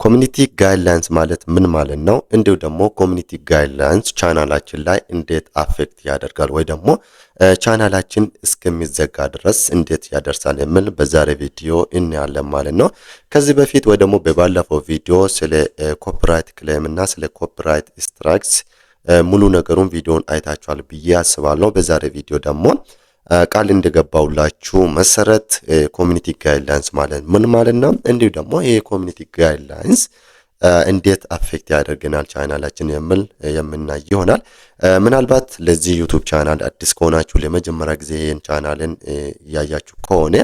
ኮሚኒቲ ጋይድላይንስ ማለት ምን ማለት ነው? እንዲሁ ደግሞ ኮሚኒቲ ጋይድላይንስ ቻናላችን ላይ እንዴት አፌክት ያደርጋል ወይ ደግሞ ቻናላችን እስከሚዘጋ ድረስ እንዴት ያደርሳል የሚል በዛሬ ቪዲዮ እናያለን ማለት ነው። ከዚህ በፊት ወይ ደግሞ በባለፈው ቪዲዮ ስለ ኮፒራይት ክሌም እና ስለ ኮፒራይት ስትራይክስ ሙሉ ነገሩን ቪዲዮን አይታችኋል ብዬ አስባለሁ። በዛሬ ቪዲዮ ደግሞ ቃል እንደገባውላችሁ መሰረት ኮሚኒቲ ጋይድላይንስ ማለት ምን ማለት ነው? እንዲሁ ደግሞ ይሄ ኮሚኒቲ ጋይድላይንስ እንዴት አፌክት ያደርገናል ቻናላችን የሚል የምናይ ይሆናል። ምናልባት ለዚህ ዩቲዩብ ቻናል አዲስ ከሆናችሁ ለመጀመሪያ ጊዜ ይሄን ቻናልን እያያችሁ ከሆነ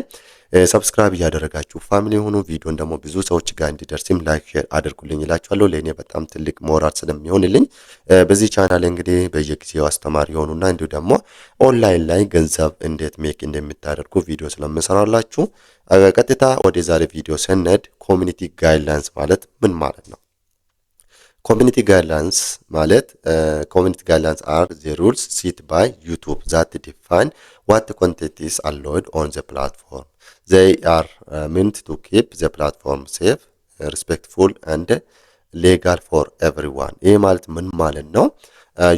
ሰብስክራይብ እያደረጋችሁ ፋሚሊ ሆኑ። ቪዲዮን ደግሞ ብዙ ሰዎች ጋር እንዲደርስም ላይክ ሼር አድርጉልኝ እላችኋለሁ። ለኔ በጣም ትልቅ ሞራል ስለሚሆንልኝ በዚህ ቻናል እንግዲህ በየጊዜው አስተማሪ የሆኑና እንዲሁ ደግሞ ኦንላይን ላይ ገንዘብ እንዴት ሜክ እንደምታደርጉ ቪዲዮ ስለምሰራላችሁ ቀጥታ ወደ ዛሬ ቪዲዮ ስንሄድ ኮሚኒቲ ጋይድላይንስ ማለት ምን ማለት ነው? Community guidelines ማለት community guidelines are the rules set by YouTube that define what content is allowed on the platform. They are meant to keep the platform safe, respectful and legal for everyone. ይህ ማለት ምን ማለት ነው?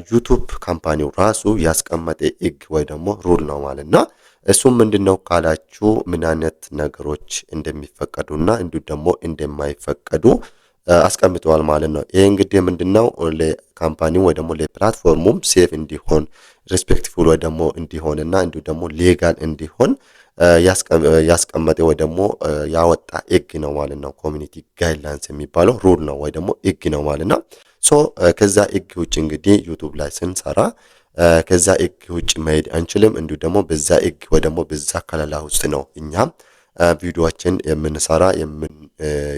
ዩቱብ ካምፓኒው ራሱ ያስቀመጠ ሕግ ወይ ደግሞ ሩል ነው ማለት ነው። እሱም ምንድነው ካላችሁ ምን አይነት ነገሮች እንደሚፈቀዱና እንዲሁ ደግሞ እንደማይፈቀዱ አስቀምጠዋል ማለት ነው። ይሄ እንግዲህ ምንድነው ለካምፓኒው ወይ ደግሞ ለፕላትፎርሙም ሴፍ እንዲሆን ሪስፔክትፉል ወይ ደግሞ እንዲሆንና እንዲሁ ደግሞ ሌጋል እንዲሆን ያስቀመጠ ወይ ደግሞ ያወጣ ሕግ ነው ማለት ነው። ኮሚኒቲ ጋይድላይንስ የሚባለው ሩል ነው ወይ ደግሞ ሕግ ነው ማለት ነው። ሶ ከዛ ሕግ ውጭ እንግዲህ ዩቲዩብ ላይ ስንሰራ ከዛ ሕግ ውጭ መሄድ አንችልም። እንዲሁ ደግሞ በዛ ሕግ ወይ ደግሞ በዛ ከለላ ውስጥ ነው እኛም ቪዲዮዎችን የምንሰራ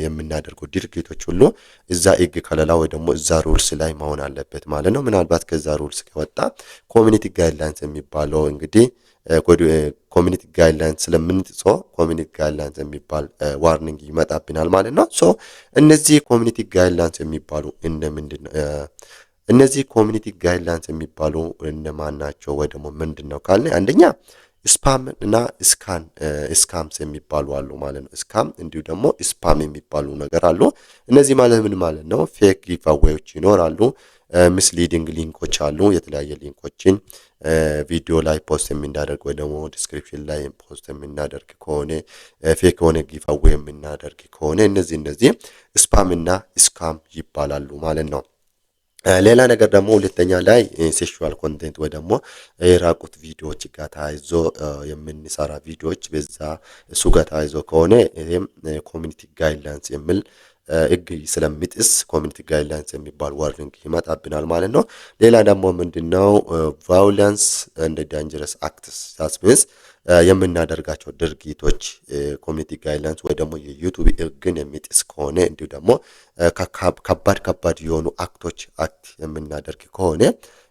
የምናደርገው ድርጊቶች ሁሉ እዛ ሕግ ከለላ ወይ ደግሞ እዛ ሩልስ ላይ መሆን አለበት ማለት ነው። ምናልባት ከዛ ሩልስ ከወጣ ኮሚኒቲ ጋይድላይንስ የሚባለው እንግዲህ ኮሚኒቲ ጋይድላይንስ ስለምንጥሶ ኮሚኒቲ ጋይድላይንስ የሚባል ዋርኒንግ ይመጣብናል ማለት ነው። ሶ እነዚህ ኮሚኒቲ ጋይድላይንስ የሚባሉ እንደምንድነው? እነዚህ ኮሚኒቲ ጋይድላይንስ የሚባሉ እነማን ናቸው ወይ ደግሞ ምንድነው ካልን አንደኛ ስፓም እና ስካምስ የሚባሉ አሉ ማለት ነው። ስካም እንዲሁ ደግሞ ስፓም የሚባሉ ነገር አሉ። እነዚህ ማለት ምን ማለት ነው? ፌክ ጊቭአዌዎች ይኖራሉ። ሚስሊዲንግ ሊንኮች አሉ። የተለያየ ሊንኮችን ቪዲዮ ላይ ፖስት የምናደርግ ወይ ደግሞ ዲስክሪፕሽን ላይ ፖስት የምናደርግ ከሆነ ፌክ የሆነ ጊቭአዌ የምናደርግ ከሆነ እነዚህ ስፓም እና ስካም ይባላሉ ማለት ነው። ሌላ ነገር ደግሞ ሁለተኛ ላይ ሴክሹዋል ኮንቴንት ወይ ደግሞ የራቁት ቪዲዮዎች ጋር ተያይዞ የምንሰራ ቪዲዮዎች በዛ እሱ ጋር ተያይዞ ከሆነ ይሄም ኮሚኒቲ ጋይድላይንስ የሚል ሕግ ስለሚጥስ ኮሚኒቲ ጋይድላይንስ የሚባል ዋርኒንግ ይመጣብናል ማለት ነው። ሌላ ደግሞ ምንድነው ቫዮለንስ እንደ ዳንጀረስ አክትስ ሳስሚንስ የምናደርጋቸው ድርጊቶች ኮሚኒቲ ጋይድላይንስ ወይ ደግሞ የዩቲዩብ ሕግን የሚጥስ ከሆነ እንዲሁ ደግሞ ከባድ የሆኑ አክቶች የምናደርግ ከሆነ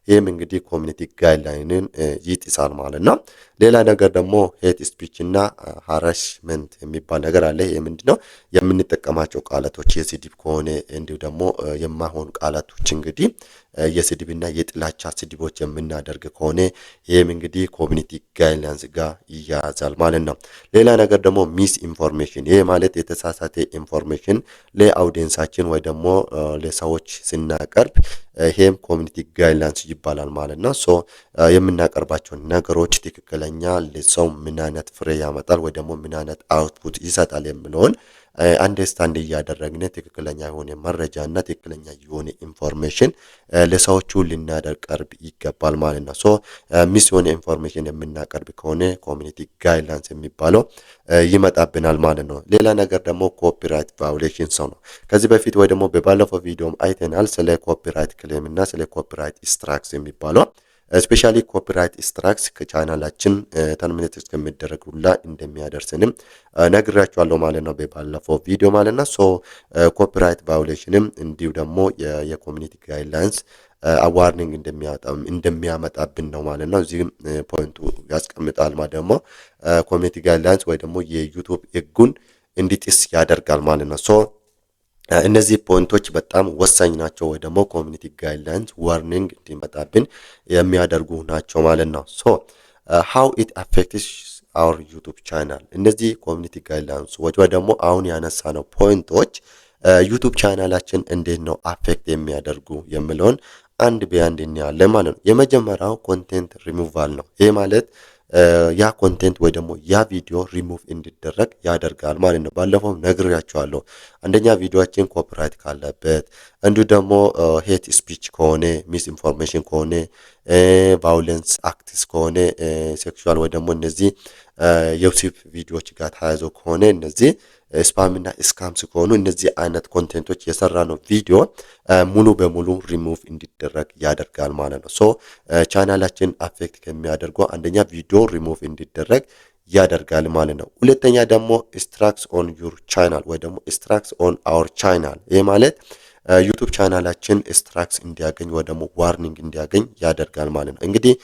ይህም እንግዲህ ኮሚኒቲ ጋይድላይንን ይጥሳል ማለት ነው። ሌላ ነገር ደግሞ ሄት ስፒች እና ሃራስመንት የሚባል ነገር አለ። ይህ ምንድነው? የምንጠቀማቸው ቃላቶች የስድብ ከሆነ እንዲሁ ደግሞ የማይሆኑ ቃላቶች እንግዲህ የስድብና የጥላቻ ስድቦች የምናደርግ ከሆነ ይህም እንግዲህ ኮሚኒቲ ጋይድላይንስ ጋር ይያዛል ማለት ነው። ሌላ ነገር ደግሞ ሚስ ኢንፎርሜሽን፣ ይህ ማለት የተሳሳተ ኢንፎርሜሽን ለአውዲየንሳችን ወይ ደግሞ ለሰዎች ስናቀርብ ይሄም ኮሚኒቲ ጋይድላይንስ ይባላል ማለት ነው። ሶ የምናቀርባቸው ነገሮች ትክክለኛ ለሰው ምን አይነት ፍሬ ያመጣል ወይ ደግሞ ምን አይነት አውትፑት ይሰጣል የሚለውን አንደርስታንድ እያደረግን ትክክለኛ የሆነ መረጃና ትክክለኛ የሆነ ኢንፎርሜሽን ለሰዎቹ ልናቀርብ ይገባል ማለት ነው። ሶ ሚስ የሆነ ኢንፎርሜሽን የምናቀርብ ከሆነ ኮሚኒቲ ጋይድላይንስ የሚባለው ይመጣብናል ማለት ነው። ሌላ ነገር ደግሞ ኮፒራይት ቫዮሌሽን ነው። ከዚህ በፊት ወይ ደግሞ በባለፈው ቪዲዮም አይተናል ስለ ኮፒራይት ክሌም እና ስለ ኮፒራይት ስትራይክስ የሚባለው ስፔሻሊ ኮፒራይት ስትራይክስ ከቻናላችን ተርሚኔት እስከሚደረግ ሁላ እንደሚያደርስንም ነግራችኋለሁ ማለት ነው በባለፈው ቪዲዮ ማለት ነው። ሶ ኮፒራይት ቫዮሌሽንም እንዲሁ ደግሞ የኮሚኒቲ ጋይድላይንስ ዋርኒንግ እንደሚያመጣብን ነው ማለት ነው። እዚህም ፖይንቱ ያስቀምጣል ማለት ደግሞ ኮሚኒቲ ጋይድላይንስ ወይ ደግሞ የዩቲዩብ ሕጉን እንዲጥስ ያደርጋል ማለት ነው። ሶ እነዚህ ፖይንቶች በጣም ወሳኝ ናቸው ወይ ደግሞ ኮሚኒቲ ጋይድላይንስ ዋርኒንግ እንዲመጣብን የሚያደርጉ ናቸው ማለት ነው። ሶ how it affects our YouTube channel እነዚህ ኮሚኒቲ ጋይድላይንስ ወይ ደግሞ አሁን ያነሳነው ፖይንቶች ዩቱብ ቻናላችን እንዴት ነው አፌክት የሚያደርጉ የሚለውን አንድ በአንድ እናያለን ማለት ነው። የመጀመሪያው ኮንቴንት ሪሙቫል ነው። ይሄ ማለት ያ ኮንቴንት ወይ ደግሞ ያ ቪዲዮ ሪሙቭ እንዲደረግ ያደርጋል ማለት ነው። ባለፈው ነግሬያቸዋለሁ። አንደኛ ቪዲዮአችን ኮፒራይት ካለበት፣ እንዲሁ ደግሞ ሄት ስፒች ከሆነ፣ ሚስ ኢንፎርሜሽን ከሆነ፣ ቫዮለንስ አክትስ ከሆነ፣ ሴክሹዋል ወይ ደግሞ እነዚህ የወሲብ ቪዲዮዎች ጋር ተያይዞ ከሆነ እነዚህ ስፓም እና ስካምስ ከሆኑ እነዚህ አይነት ኮንቴንቶች የሰራ ነው ቪዲዮ ሙሉ በሙሉ ሪሙቭ እንዲደረግ ያደርጋል ማለት ነው። ሶ ቻናላችን አፌክት ከሚያደርገው አንደኛ ቪዲዮ ሪሙቭ እንዲደረግ ያደርጋል ማለት ነው። ሁለተኛ ደግሞ ስትራክስ ኦን ዩር ቻናል ወይ ደግሞ ስትራክስ ኦን አወር ቻናል። ይሄ ማለት ዩቱብ ቻናላችን ስትራክስ እንዲያገኝ ወይ ደግሞ ዋርኒንግ እንዲያገኝ ያደርጋል ማለት ነው። እንግዲህ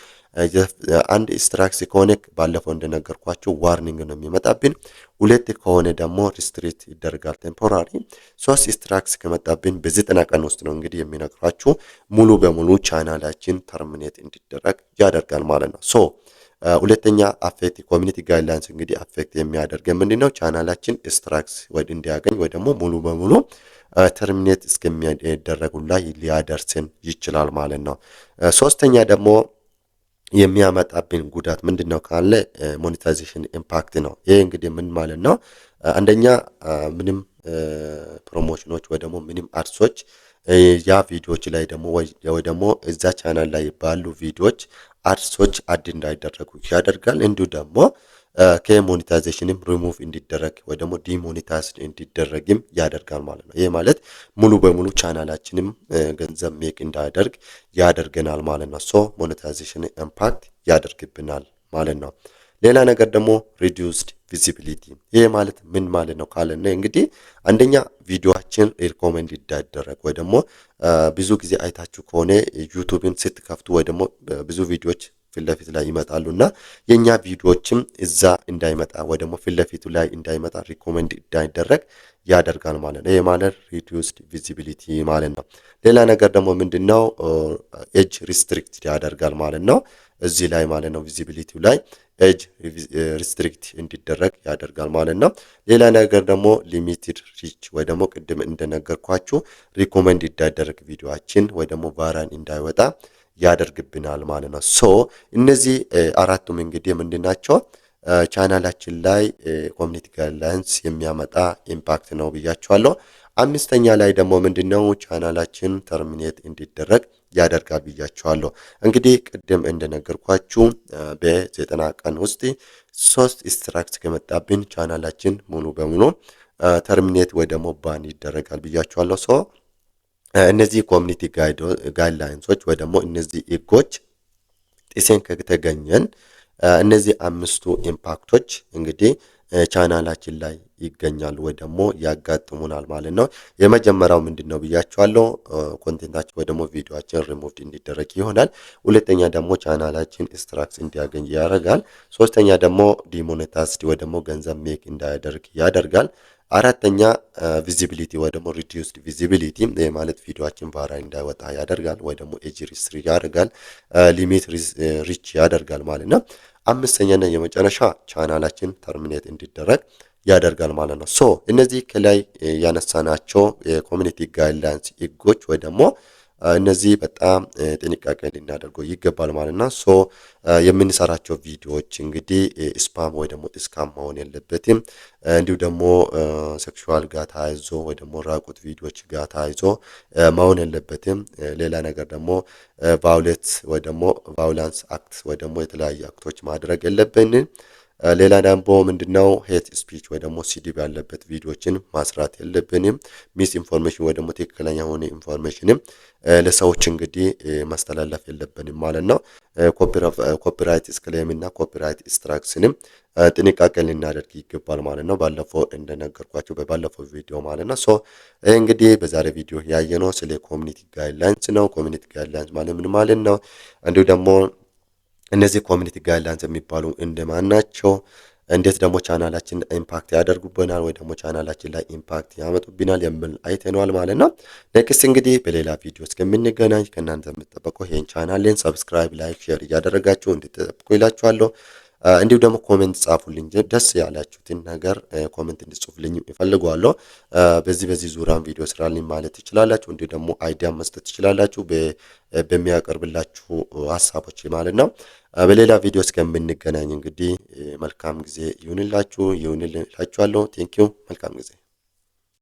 አንድ ስትራክስ ከሆነ ባለፈው እንደነገርኳቸው ዋርኒንግ ነው የሚመጣብን። ሁለት ከሆነ ደግሞ ሪስትሪክት ይደረጋል ቴምፖራሪ። ሶስት ስትራክስ ከመጣብን በ90 ቀን ውስጥ ነው እንግዲህ የሚነግራችሁ ሙሉ በሙሉ ቻናላችን ተርሚኔት እንዲደረግ ያደርጋል ማለት ነው። ሶ ሁለተኛ አፌክት ኮሚኒቲ ጋይድላይንስ እንግዲህ አፌክት የሚያደርግ ምንድነው? ቻናላችን ስትራክስ ወይ እንዲያገኝ ወይ ደግሞ ሙሉ በሙሉ ተርሚኔት እስከሚያደርጉ ላይ ሊያደርስን ይችላል ማለት ነው። ሶስተኛ ደግሞ የሚያመጣብን ጉዳት ምንድነው ካለ ሞኔታይዜሽን ኢምፓክት ነው። ይሄ እንግዲህ ምን ማለት ነው? አንደኛ ምንም ፕሮሞሽኖች ወይ ደግሞ ምንም አድሶች ያ ቪዲዮዎች ላይ ደግሞ ወይ ደግሞ እዛ ቻናል ላይ ባሉ ቪዲዮዎች አድሶች አድ እንዳይደረጉ ያደርጋል። እንዲሁ ደግሞ ከሞኔታይዜሽንም ሪሙቭ እንዲደረግ ወይ ደግሞ ዲሞኔታይዝ እንዲደረግም ያደርጋል ማለት ነው። ይሄ ማለት ሙሉ በሙሉ ቻናላችንም ገንዘብ ሜክ እንዳያደርግ ያደርገናል ማለት ነው። ሶ ሞኔታይዜሽን ኢምፓክት ያደርግብናል ማለት ነው። ሌላ ነገር ደግሞ ሪዲዩስድ ቪዚቢሊቲ። ይሄ ማለት ምን ማለት ነው ካለን እንግዲህ አንደኛ ቪዲዮአችን ሪኮመንድ እንዳይደረግ ወይ ደግሞ ብዙ ጊዜ አይታችሁ ከሆነ ዩቲዩብን ስትከፍቱ ወይ ደግሞ ብዙ ቪዲዮዎች ፊት ለፊት ላይ ይመጣሉና የኛ ቪዲዮዎችም እዛ እንዳይመጣ ወይ ደግሞ ፊት ለፊቱ ላይ እንዳይመጣ ሪኮመንድ እንዳይደረግ ያደርጋል ማለት ነው። ይሄ ማለት ሪዲዩስድ ቪዚቢሊቲ ማለት ነው። ሌላ ነገር ደግሞ ምንድነው? ኤጅ ሪስትሪክት ያደርጋል ማለት ነው። እዚህ ላይ ማለት ነው ቪዚቢሊቲው ላይ ኤጅ ሪስትሪክት እንዲደረግ ያደርጋል ማለት ነው። ሌላ ነገር ደግሞ ሊሚትድ ሪች ወይ ደግሞ ቅድም እንደነገርኳችሁ ሪኮመንድ እንዳይደረግ ቪዲዮአችን ወይ ደግሞ ቫይራል እንዳይወጣ ያደርግብናል ማለት ነው። ሶ እነዚህ አራቱም እንግዲህ ምንድናቸው? ቻናላችን ላይ ኮሚኒቲ ጋይድላይንስ የሚያመጣ ኢምፓክት ነው ብያችኋለሁ። አምስተኛ ላይ ደግሞ ምንድነው? ቻናላችን ተርሚኔት እንዲደረግ ያደርጋል ብያችኋለሁ። እንግዲህ ቅድም እንደነገርኳችሁ በ90 ቀን ውስጥ 3 ስትራክስ ከመጣብን ቻናላችን ሙሉ በሙሉ ተርሚኔት ወይ ደግሞ ባን ይደረጋል ብያችኋለሁ። ሶ እነዚህ ኮሚኒቲ ጋይድላይንሶች ወይ ደግሞ እነዚህ ህጎች ጥሰን ከተገኘን እነዚህ አምስቱ ኢምፓክቶች እንግዲህ ቻናላችን ላይ ይገኛሉ ወይ ደግሞ ያጋጥሙናል ማለት ነው። የመጀመሪያው ምንድነው ብያችኋለሁ? ኮንቴንታችን ወይ ደግሞ ቪዲዮአችን ሪሙቭድ እንዲደረግ ይሆናል። ሁለተኛ ደግሞ ቻናላችን ስትራክስ እንዲያገኝ ያደርጋል። ሶስተኛ ደግሞ ዲሞኔታይዝድ ወይ ደግሞ ገንዘብ ሜክ እንዳያደርግ ያደርጋል። አራተኛ ቪዚቢሊቲ ወይ ደግሞ ሪዲዩስድ ቪዚቢሊቲ ማለት ቪዲዮአችን ቫይራል እንዳይወጣ ያደርጋል ወይ ደግሞ ኤጅ ሪስትሪክት ያደርጋል፣ ሊሚት ሪች ያደርጋል ማለት ነው። አምስተኛና የመጨረሻ ቻናላችን ተርሚኔት እንዲደረግ ያደርጋል ማለት ነው። ሶ እነዚህ ከላይ ያነሳናቸው የኮሚኒቲ ጋይድላይንስ ህጎች ወይ ደግሞ እነዚህ በጣም ጥንቃቄ ልናደርገው ይገባል ማለት ነው። ሶ የምንሰራቸው ቪዲዮዎች እንግዲህ ስፓም ወይ ደግሞ ስካም መሆን የለበትም። እንዲሁ ደግሞ ሴክሹዋል ጋር ተያይዞ ወይ ደግሞ ራቁት ቪዲዮዎች ጋር ተያይዞ መሆን የለበትም። ሌላ ነገር ደግሞ ቫዮሌት ወይ ደግሞ ቫዮላንስ አክት ወይ ደግሞ የተለያዩ አክቶች ማድረግ የለብንም። ሌላ ደግሞ ምንድነው? ሄት ስፒች ወይ ደግሞ ሲዲብ ያለበት ቪዲዮችን ማስራት የለብንም። ሚስ ኢንፎርሜሽን ወይ ደግሞ ትክክለኛ የሆነ ኢንፎርሜሽንም ለሰዎች እንግዲህ ማስተላለፍ የለብንም ማለት ነው። ኮፒራይት ክሌም እና ኮፒራይት ስትራይክስንም ጥንቃቄ ልናደርግ ይገባል ማለት ነው። ባለፈው እንደነገርኳችሁ በባለፈው ቪዲዮ ማለት ነው። ሶ እንግዲህ በዛሬ ቪዲዮ ያየነው ስለ ኮሚኒቲ ጋይድላይንስ ነው። ኮሚኒቲ ጋይድላይንስ ማለት ምን ማለት ነው? እንዲሁ ደግሞ እነዚህ ኮሚኒቲ ጋይድላይንስ የሚባሉ እንደማን ናቸው? እንዴት ደግሞ ቻናላችን ኢምፓክት ያደርጉብናል ወይ ደግሞ ቻናላችን ላይ ኢምፓክት ያመጡብናል የሚል አይተነዋል ማለት ነው። ኔክስት እንግዲህ በሌላ ቪዲዮ እስከምንገናኝ ከእናንተ የምትጠበቀው ይሄን ቻናልን ሰብስክራይብ፣ ላይክ፣ ሼር እያደረጋችሁ እንድትጠብቁ ይላችኋለሁ። እንዲሁ ደግሞ ኮሜንት ጻፉልኝ። ደስ ያላችሁትን ነገር ኮሜንት እንድጽፉልኝ እፈልጋለሁ። በዚህ ዙሪያም ቪዲዮ ስራልኝ ማለት ትችላላችሁ። እንዲሁ ደግሞ አይዲያ መስጠት ትችላላችሁ በሚያቀርብላችሁ ሀሳቦች ማለት ነው። በሌላ ቪዲዮ እስከምንገናኝ እንግዲህ መልካም ጊዜ ይሁንላችሁ ይሁንላችኋለሁ። ቴንኪው መልካም ጊዜ